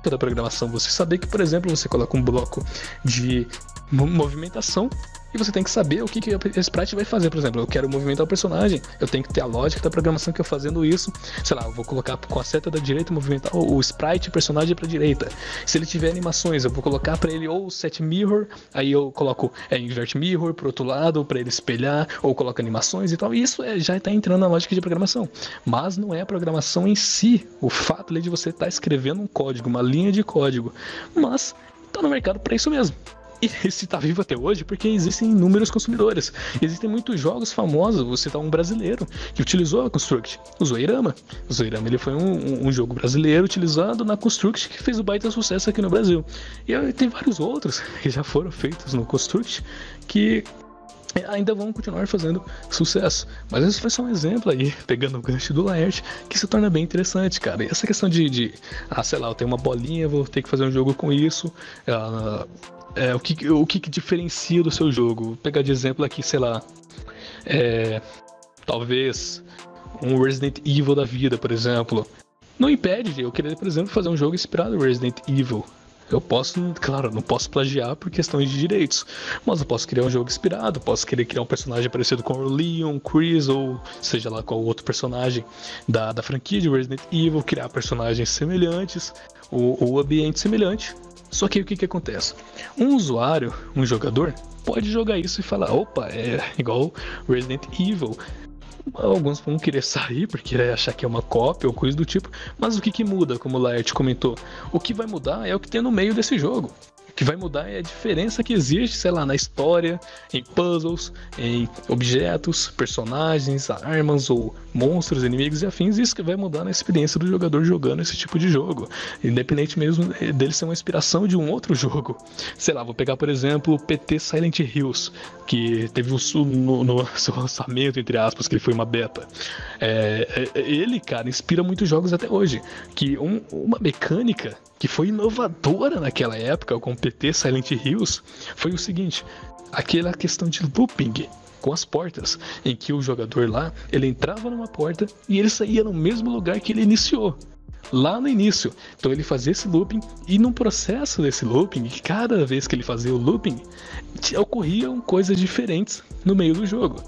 da programação. Você saber que, por exemplo, você coloca um bloco de movimentação e você tem que saber o que esse sprite vai fazer. Por exemplo, eu quero movimentar o personagem, eu tenho que ter a lógica da programação que eu fazendo isso. Sei lá, eu vou colocar com a seta da direita movimentar o sprite, o personagem para direita. Se ele tiver animações, eu vou colocar para ele ou set mirror, aí eu coloco invert mirror pro outro lado para ele espelhar, ou coloco animações e tal. E isso já está entrando na lógica de programação, mas não é a programação em si, o fato ali de você estar escrevendo um código, uma linha de código, mas está no mercado para isso mesmo. E esse tá vivo até hoje porque existem inúmeros consumidores. Existem muitos jogos famosos. Você tá um brasileiro que utilizou a Construct, o Zoeirama. O Zoeirama, ele foi um jogo brasileiro utilizado na Construct que fez o baita sucesso aqui no Brasil. E tem vários outros que já foram feitos no Construct que ainda vão continuar fazendo sucesso. Mas esse foi só um exemplo aí, pegando o gancho do Laerte, que se torna bem interessante, cara. E essa questão sei lá, eu tenho uma bolinha, vou ter que fazer um jogo com isso. O que diferencia do seu jogo? Vou pegar de exemplo aqui, sei lá, talvez um Resident Evil da vida, por exemplo. Não impede de eu querer, por exemplo, fazer um jogo inspirado em Resident Evil. Eu posso, claro, não posso plagiar por questões de direitos, mas eu posso criar um jogo inspirado, posso querer criar um personagem parecido com o Leon, Chris, ou seja lá qual outro personagem da franquia de Resident Evil, criar personagens semelhantes, ou ambiente semelhante. Só que aí o que acontece? Um usuário, um jogador, pode jogar isso e falar, opa, é igual Resident Evil. Alguns vão querer sair porque achar que é uma cópia ou coisa do tipo, mas o que muda, como o Laerte comentou? O que vai mudar é o que tem no meio desse jogo. O que vai mudar é a diferença que existe, sei lá, na história, em puzzles, em objetos, personagens, armas ou monstros, inimigos e afins. Isso que vai mudar na experiência do jogador jogando esse tipo de jogo, independente mesmo dele ser uma inspiração de um outro jogo. Sei lá, vou pegar, por exemplo, o PT Silent Hills, que teve no seu lançamento, entre aspas, que ele foi uma beta. Ele, cara, inspira muitos jogos até hoje. Que uma mecânica que foi inovadora naquela época com o PT Silent Hills foi o seguinte: aquela questão de looping com as portas, em que o jogador lá, ele entrava numa porta e ele saía no mesmo lugar que ele iniciou, lá no início. Então ele fazia esse looping, e no processo desse looping, cada vez que ele fazia o looping, ocorriam coisas diferentes no meio do jogo.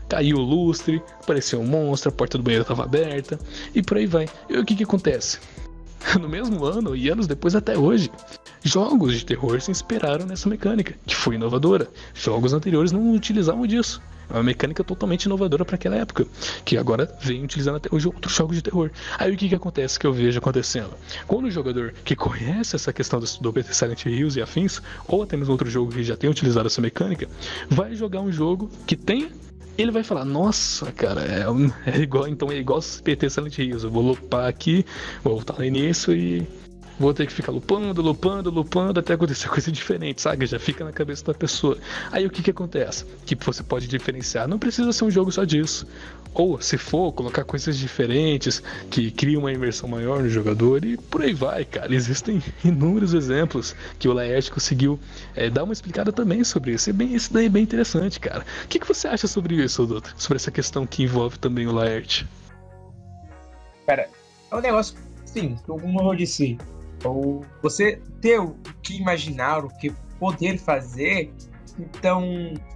Caiu o lustre, apareceu um monstro, a porta do banheiro estava aberta, e por aí vai. E o que acontece? No mesmo ano e anos depois até hoje, jogos de terror se inspiraram nessa mecânica, que foi inovadora. Jogos anteriores não utilizavam disso. É uma mecânica totalmente inovadora para aquela época, que agora vem utilizando até hoje outros jogos de terror. Aí o que acontece, que eu vejo acontecendo? Quando o jogador que conhece essa questão do PT Silent Hills e afins, ou até mesmo outro jogo que já tem utilizado essa mecânica, vai jogar um jogo que tem, ele vai falar, nossa, cara, é igual PT Silent Hills, eu vou lupar aqui, vou voltar no início e vou ter que ficar lupando até acontecer coisa diferente, sabe? Já fica na cabeça da pessoa. Aí o que acontece? Que você pode diferenciar, não precisa ser um jogo só disso. Ou, se for, colocar coisas diferentes que criam uma imersão maior no jogador, e por aí vai, cara. Existem inúmeros exemplos que o Laerte conseguiu dar uma explicada também sobre isso. Isso daí é bem interessante, cara. O que você acha sobre isso, doutor? Sobre essa questão que envolve também o Laerte? Cara, é um negócio, sim, como eu disse, você ter o que imaginar, o que poder fazer, então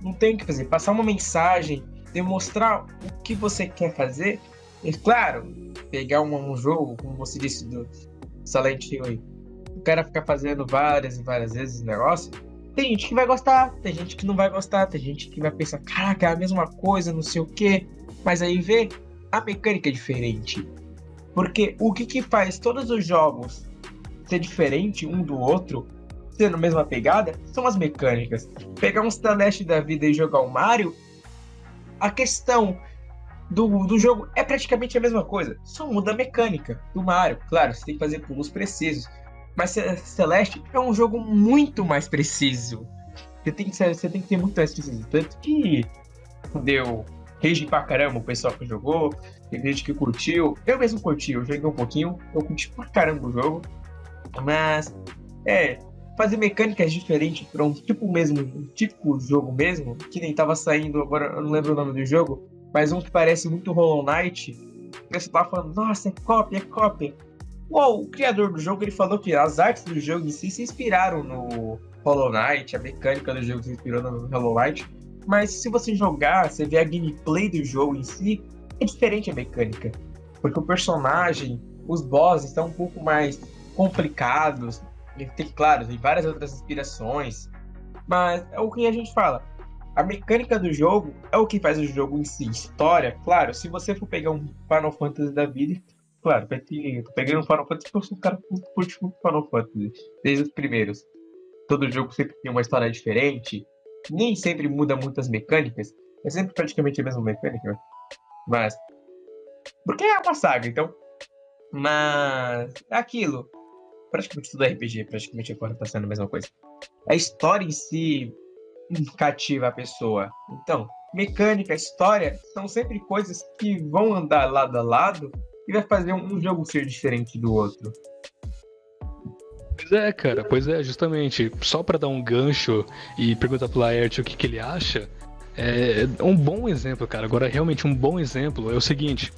não tem o que fazer. Passar uma mensagem, demonstrar o que você quer fazer, e claro, pegar um jogo, como você disse, do Silent Hill aí, o cara ficar fazendo várias e várias vezes o negócio, tem gente que vai gostar, tem gente que não vai gostar, tem gente que vai pensar, caraca, é a mesma coisa, não sei o que, mas aí vê, a mecânica é diferente. Porque o que faz todos os jogos ser diferente um do outro sendo a mesma pegada são as mecânicas. Pegar um Celeste da vida e jogar o Mario, a questão do jogo é praticamente a mesma coisa, só muda a mecânica do Mario. Claro, você tem que fazer pulos precisos, mas Celeste é um jogo muito mais preciso. Você tem que ter muito mais preciso. Tanto que deu rage pra caramba o pessoal que jogou, tem gente que curtiu. Eu mesmo curti, eu joguei um pouquinho, eu curti pra caramba o jogo. Mas, fazer mecânicas diferentes para um típico jogo mesmo, que nem tava saindo, agora eu não lembro o nome do jogo, mas um que parece muito Hollow Knight. Você tava falando, nossa, é cópia. Uou, o criador do jogo, ele falou que as artes do jogo em si se inspiraram no Hollow Knight, a mecânica do jogo se inspirou no Hollow Knight, mas se você jogar, você vê a gameplay do jogo em si, é diferente a mecânica, porque o personagem, os bosses estão um pouco mais complicados, claro, tem várias outras inspirações, mas é o que a gente fala, a mecânica do jogo é o que faz o jogo em si. História, claro, se você for pegar um Final Fantasy da vida, claro, tô pegando um Final Fantasy porque eu sou um cara que curte muito Final Fantasy, desde os primeiros. Todo jogo sempre tem uma história diferente, nem sempre muda muitas mecânicas, é sempre praticamente a mesma mecânica, mas porque é uma saga, então. Mas é aquilo, praticamente tudo RPG, praticamente agora tá sendo a mesma coisa. A história em si cativa a pessoa. Então, mecânica, história são sempre coisas que vão andar lado a lado e vai fazer um jogo ser diferente do outro. Pois é, cara, justamente. Só pra dar um gancho e perguntar pro Laerte o que ele acha, um bom exemplo, cara. Agora, realmente um bom exemplo é o seguinte.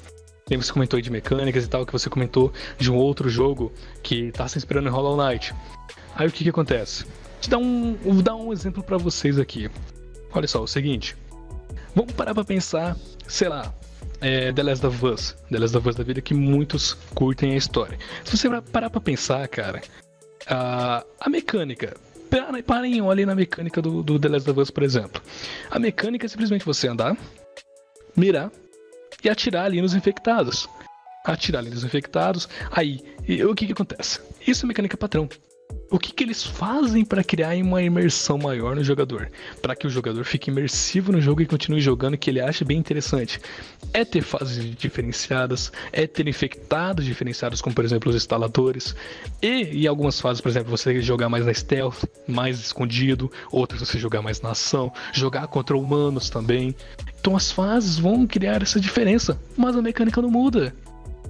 Você comentou aí de mecânicas e tal, que você comentou de um outro jogo que tá se inspirando em Hollow Knight. Aí o que acontece? Vou dar um exemplo pra vocês aqui. Olha só, o seguinte. Vamos parar pra pensar, sei lá, The Last of Us da vida, que muitos curtem a história. Se você parar pra pensar, cara, a mecânica, parem e olhem na mecânica do The Last of Us, por exemplo. A mecânica é simplesmente você andar, mirar e atirar ali nos infectados. Aí, o que acontece? Isso é mecânica padrão. O que eles fazem para criar uma imersão maior no jogador? Para que o jogador fique imersivo no jogo e continue jogando, que ele acha bem interessante. É ter fases diferenciadas, é ter infectados diferenciados, como por exemplo os instaladores. E em algumas fases, por exemplo, você jogar mais na stealth, mais escondido. Outras você jogar mais na ação, jogar contra humanos também. Então as fases vão criar essa diferença, mas a mecânica não muda.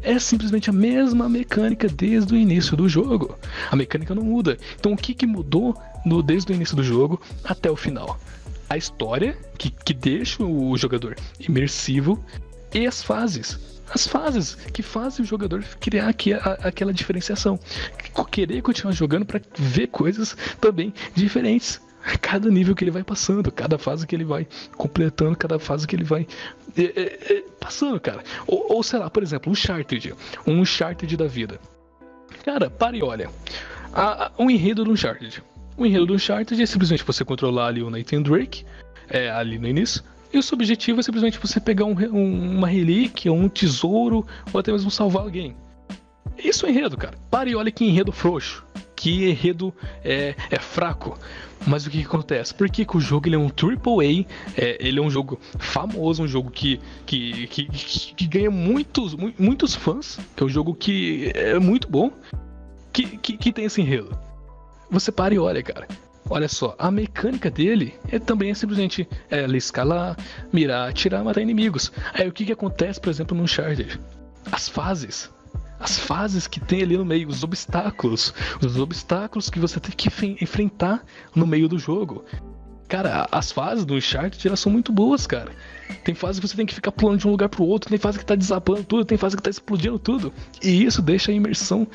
É simplesmente a mesma mecânica desde o início do jogo. A mecânica não muda. Então o que mudou desde o início do jogo até o final? A história, que deixa o jogador imersivo, e as fases. As fases que fazem o jogador criar aquela diferenciação. Querer continuar jogando para ver coisas também diferentes. Cada nível que ele vai passando, cada fase que ele vai completando, cada fase que ele vai passando, cara. Ou sei lá, por exemplo, um Uncharted da vida. Cara, para e olha. Um enredo do Uncharted. O enredo do Uncharted é simplesmente você controlar ali o Nathan Drake, ali no início. E o seu objetivo é simplesmente você pegar uma relíquia, um tesouro, ou até mesmo salvar alguém. Isso é enredo, cara. Para e olha que enredo frouxo. Que enredo é fraco. Mas o que acontece? Porque o jogo ele é um AAA, ele é um jogo famoso, um jogo que ganha muitos fãs, que é um jogo que é muito bom, que tem esse enredo. Você para e olha, cara. Olha só, a mecânica dele também é simplesmente escalar, mirar, atirar, matar inimigos. Aí o que acontece, por exemplo, no Uncharted? As fases que tem ali no meio, os obstáculos que você tem que enfrentar no meio do jogo. Cara, as fases do Uncharted, elas são muito boas, cara. Tem fase que você tem que ficar pulando de um lugar pro outro, tem fase que tá desabando tudo, tem fase que tá explodindo tudo. E isso deixa a imersão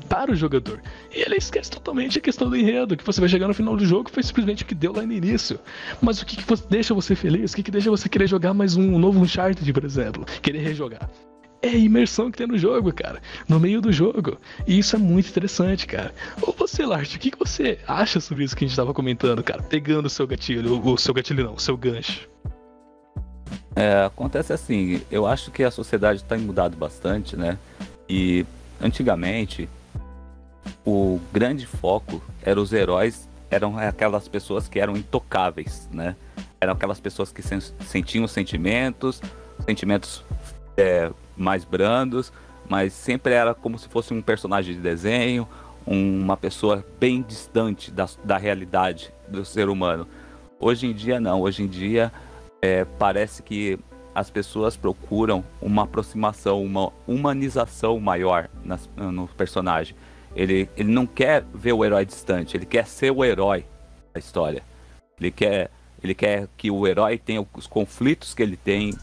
para o jogador. E ele esquece totalmente a questão do enredo, que você vai chegar no final do jogo, foi simplesmente o que deu lá no início. Mas o que deixa você feliz? O que deixa você querer jogar mais um novo Uncharted, por exemplo? Querer rejogar? É a imersão que tem no jogo, cara. No meio do jogo. E isso é muito interessante, cara. Ou você, Lars, o que você acha sobre isso que a gente tava comentando, cara? Pegando o seu gatilho. O seu gatilho não, o seu gancho. Acontece assim, eu acho que a sociedade tem mudado bastante, né? E antigamente, o grande foco era os heróis, eram aquelas pessoas que eram intocáveis, né? Eram aquelas pessoas que sentiam sentimentos mais brandos, mas sempre era como se fosse um personagem de desenho, uma pessoa bem distante da realidade do ser humano. Hoje em dia não, hoje em dia parece que as pessoas procuram uma aproximação, uma humanização maior no personagem. Ele não quer ver o herói distante, ele quer ser o herói da história. Ele quer que o herói tenha os conflitos que ele tem,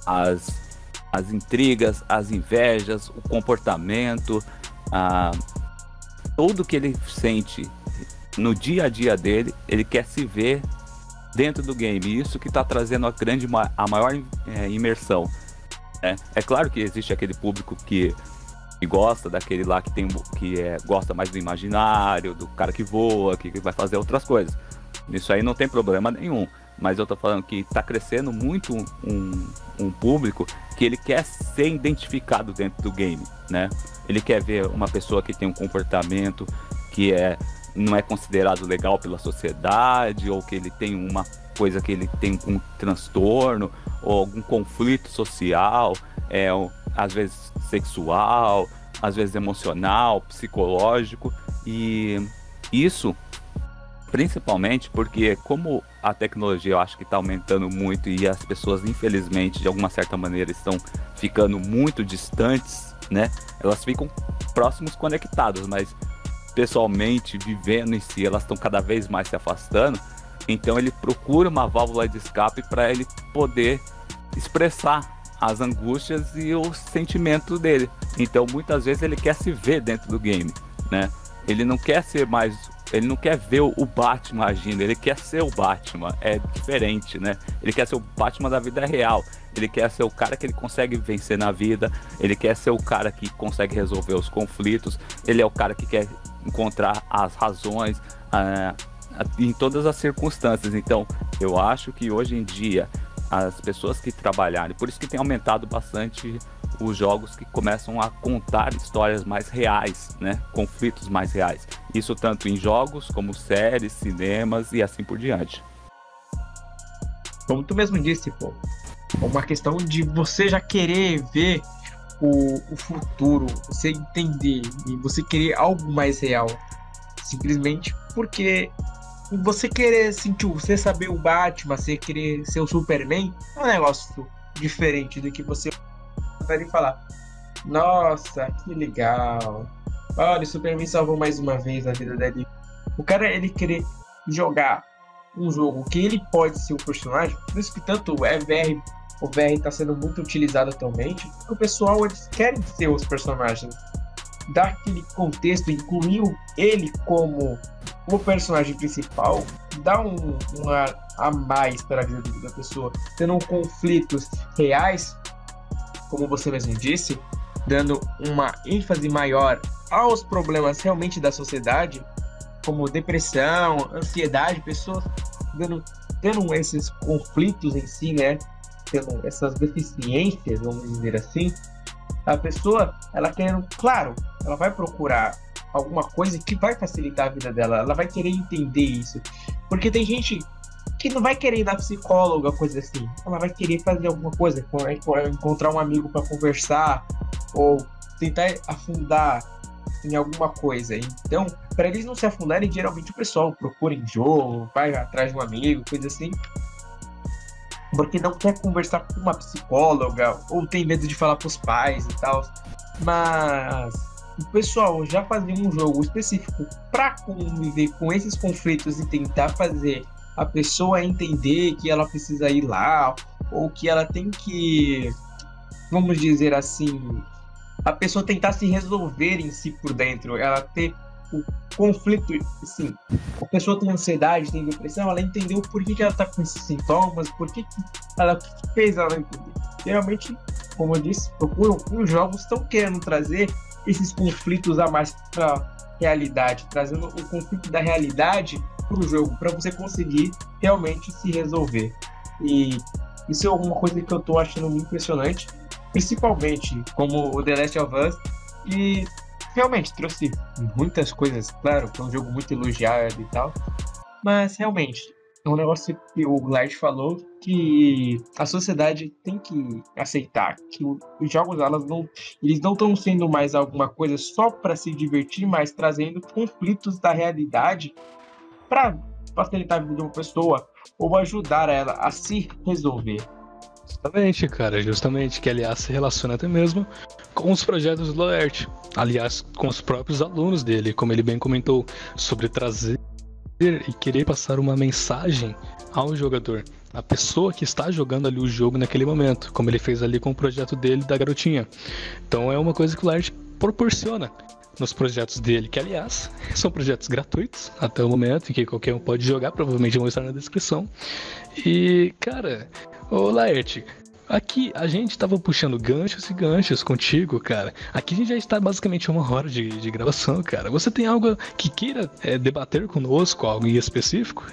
as intrigas, as invejas, o comportamento, tudo que ele sente no dia a dia dele, ele quer se ver dentro do game. Isso que está trazendo a maior imersão. É claro que existe aquele público que gosta daquele lá gosta mais do imaginário, do cara que voa, que vai fazer outras coisas. Isso aí não tem problema nenhum. Mas eu tô falando que tá crescendo muito um público que ele quer ser identificado dentro do game, né? Ele quer ver uma pessoa que tem um comportamento que não é considerado legal pela sociedade, ou que ele tem uma coisa que ele tem um transtorno, ou algum conflito social, às vezes sexual, às vezes emocional, psicológico, e isso principalmente porque como a tecnologia eu acho que está aumentando muito e as pessoas infelizmente de alguma certa maneira estão ficando muito distantes, né? Elas ficam próximos conectadas, mas pessoalmente vivendo em si elas estão cada vez mais se afastando. Então ele procura uma válvula de escape para ele poder expressar as angústias e os sentimentos dele. Então muitas vezes ele quer se ver dentro do game, né? Ele não quer ver o Batman agindo, ele quer ser o Batman. É diferente, né? Ele quer ser o Batman da vida real. Ele quer ser o cara que ele consegue vencer na vida. Ele quer ser o cara que consegue resolver os conflitos. Ele é o cara que quer encontrar as razões em todas as circunstâncias. Então, eu acho que hoje em dia as pessoas que trabalharem, por isso que tem aumentado bastante os jogos que começam a contar histórias mais reais, né? Conflitos mais reais. Isso tanto em jogos como séries, cinemas e assim por diante. Como tu mesmo disse, pô, uma questão de você já querer ver o futuro, você entender e você querer algo mais real, simplesmente porque você querer sentir, você saber o Batman, você querer ser o Superman, é um negócio diferente do que você vai falar, nossa, que legal, olha, o Superman salvou mais uma vez a vida dele. O cara, ele querer jogar um jogo que ele pode ser o personagem, por isso que tanto o VR está sendo muito utilizado atualmente, porque o pessoal, eles querem ser os personagens, dar aquele contexto, incluir ele como o personagem principal, dá um ar a mais para a vida da pessoa, tendo conflitos reais, como você mesmo disse, dando uma ênfase maior aos problemas realmente da sociedade, como depressão, ansiedade, pessoas tendo esses conflitos em si, né? Tendo essas deficiências, vamos dizer assim. A pessoa, ela querendo, claro, ela vai procurar alguma coisa que vai facilitar a vida dela, ela vai querer entender isso, porque tem gente que não vai querer ir na psicóloga, coisa assim, ela vai querer fazer alguma coisa, encontrar um amigo para conversar, ou tentar afundar em alguma coisa. Então, para eles não se afundarem, geralmente o pessoal procura em jogo, vai atrás de um amigo, coisa assim, porque não quer conversar com uma psicóloga, ou tem medo de falar pros pais e tal. Mas o pessoal já fazia um jogo específico para conviver com esses conflitos e tentar fazer a pessoa entender que ela precisa ir lá, ou que ela tem que, vamos dizer assim, a pessoa tentar se resolver em si por dentro, ela ter o conflito, assim, a pessoa tem ansiedade, tem depressão, ela entendeu por que ela tá com esses sintomas, por que ela fez ela entender. Geralmente, como eu disse, procuram os jogos, estão querendo trazer esses conflitos a mais para realidade, trazendo o conflito da realidade para o jogo, para você conseguir realmente se resolver. E isso é alguma coisa que eu tô achando muito impressionante, principalmente como o The Last of Us, e realmente trouxe muitas coisas, claro, foi um jogo muito elogiado e tal, mas realmente é um negócio que o Light falou que a sociedade tem que aceitar que os jogos eles não estão sendo mais alguma coisa só para se divertir, mas trazendo conflitos da realidade para facilitar a vida de uma pessoa ou ajudar ela a se resolver. Justamente, cara, justamente, que aliás se relaciona até mesmo com os projetos do Laerte, aliás, com os próprios alunos dele, como ele bem comentou, sobre trazer e querer passar uma mensagem ao jogador, a pessoa que está jogando ali o jogo naquele momento, como ele fez ali com o projeto dele da garotinha. Então é uma coisa que o Laerte proporciona nos projetos dele, que aliás são projetos gratuitos até o momento, em que qualquer um pode jogar, provavelmente vão estar na descrição. E, cara, ô Laerte, aqui a gente tava puxando ganchos e ganchos contigo, cara. Aqui a gente já está basicamente 1 hora de gravação, cara. Você tem algo que queira debater conosco, algo em específico?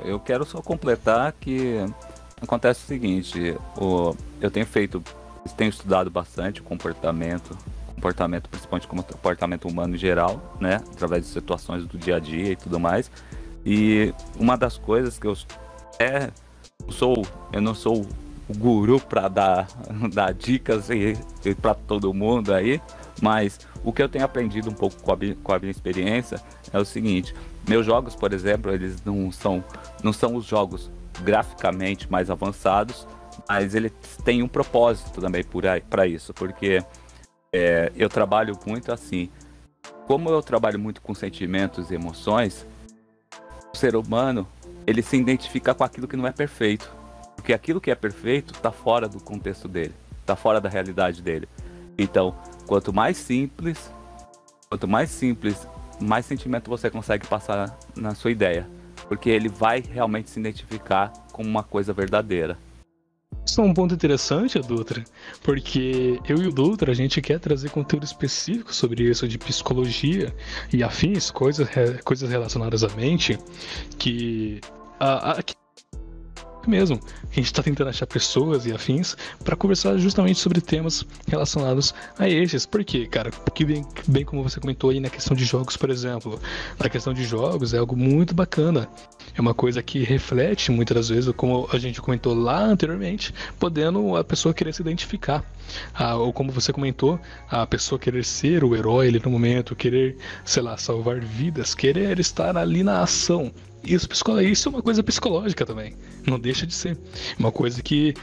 Eu quero só completar que acontece o seguinte, eu tenho estudado bastante o comportamento, principalmente como comportamento humano em geral, né, através de situações do dia a dia e tudo mais. E uma das coisas que eu não sou o guru para dar dicas e para todo mundo aí, mas o que eu tenho aprendido um pouco com a minha experiência é o seguinte: meus jogos, por exemplo, eles não são os jogos graficamente mais avançados, mas eles têm um propósito também para isso, porque eu trabalho muito assim. Como eu trabalho muito com sentimentos e emoções, o ser humano, ele se identifica com aquilo que não é perfeito, porque aquilo que é perfeito está fora do contexto dele, está fora da realidade dele. Então, quanto mais simples, mais sentimento você consegue passar na sua ideia, porque ele vai realmente se identificar com uma coisa verdadeira. Isso é um ponto interessante, Dutra, porque eu e o Dutra, a gente quer trazer conteúdo específico sobre isso, de psicologia e afins, coisas relacionadas à mente, que aqui mesmo, a gente está tentando achar pessoas e afins para conversar justamente sobre temas relacionados a estes. Por quê, cara? Porque bem como você comentou aí na questão de jogos, por exemplo, na questão de jogos é algo muito bacana. É uma coisa que reflete muitas das vezes, como a gente comentou lá anteriormente, podendo a pessoa querer se identificar. Ou como você comentou, a pessoa querer ser o herói ali no momento, querer, sei lá, salvar vidas, querer estar ali na ação. Isso é uma coisa psicológica também, não deixa de ser. Uma coisa que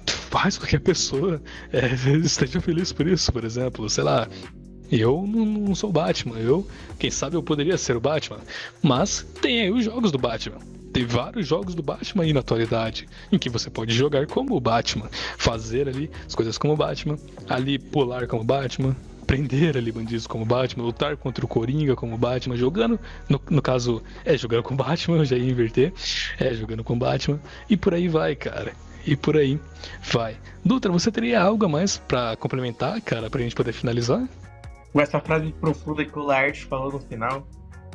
faz com que a pessoa esteja feliz por isso, por exemplo, sei lá. Eu não sou o Batman, quem sabe eu poderia ser o Batman, mas tem aí os jogos do Batman. Tem vários jogos do Batman aí na atualidade, em que você pode jogar como o Batman, fazer ali as coisas como o Batman, ali pular como o Batman, prender ali bandidos como Batman, lutar contra o Coringa como Batman, jogando, no caso, jogando com Batman, eu já ia inverter, jogando com Batman, e por aí vai, cara. E por aí vai. Dutra, você teria algo a mais pra complementar, cara, pra gente poder finalizar? Com essa frase profunda que o Laerte falou no final,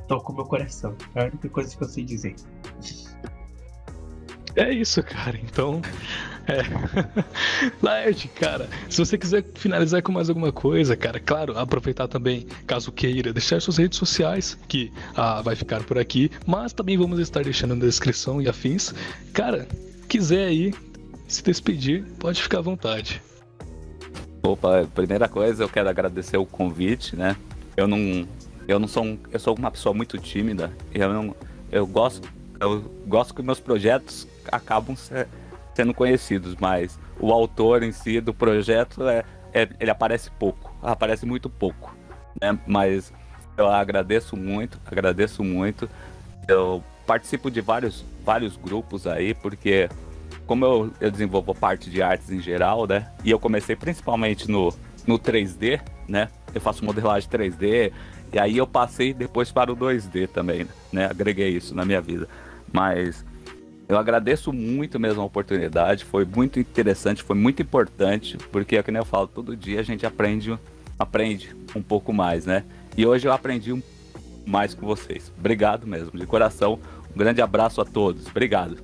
tocou meu coração. É a única coisa que eu sei dizer. É isso, cara. Então, Laerte, cara, se você quiser finalizar com mais alguma coisa, cara, claro, aproveitar também, caso queira, deixar suas redes sociais, que vai ficar por aqui, mas também vamos estar deixando na descrição e afins. Cara, quiser aí se despedir, pode ficar à vontade. Opa, primeira coisa, eu quero agradecer o convite, né? Eu sou uma pessoa muito tímida, eu gosto que meus projetos acabam sendo conhecidos, mas o autor em si do projeto ele aparece muito pouco, né? Mas eu agradeço muito, eu participo de vários grupos aí, porque como eu desenvolvo parte de artes em geral, né? E eu comecei principalmente no 3D, né? Eu faço modelagem 3D, e aí eu passei depois para o 2D também, né? Agreguei isso na minha vida. Mas eu agradeço muito mesmo a oportunidade, foi muito interessante, foi muito importante, porque é que nem eu falo, todo dia a gente aprende um pouco mais, né? E hoje eu aprendi mais com vocês. Obrigado mesmo, de coração. Um grande abraço a todos. Obrigado.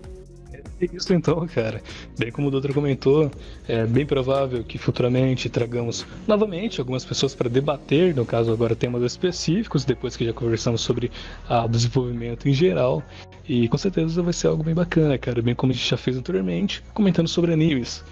Isso então, cara. Bem como o doutor comentou, é bem provável que futuramente tragamos novamente algumas pessoas para debater, no caso agora temas específicos, depois que já conversamos sobre o desenvolvimento em geral. E com certeza vai ser algo bem bacana, cara, bem como a gente já fez anteriormente, comentando sobre animes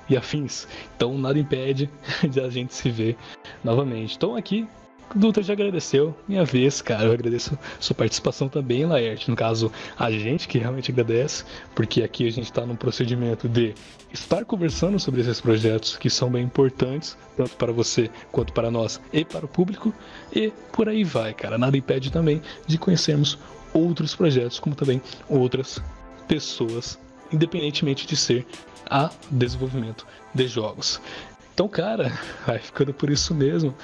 e afins. Então nada impede de a gente se ver novamente. Então aqui o Dutra já agradeceu, minha vez, cara, eu agradeço sua participação também, Laerte. No caso, a gente que realmente agradece, porque aqui a gente está num procedimento de estar conversando sobre esses projetos que são bem importantes, tanto para você quanto para nós e para o público, e por aí vai, cara. Nada impede também de conhecermos outros projetos, como também outras pessoas, independentemente de ser a desenvolvimento de jogos. Então, cara, vai ficando por isso mesmo.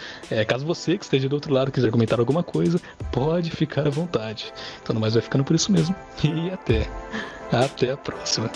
Caso você que esteja do outro lado quiser comentar alguma coisa, pode ficar à vontade. Então, no mais, vai ficando por isso mesmo. E até a próxima.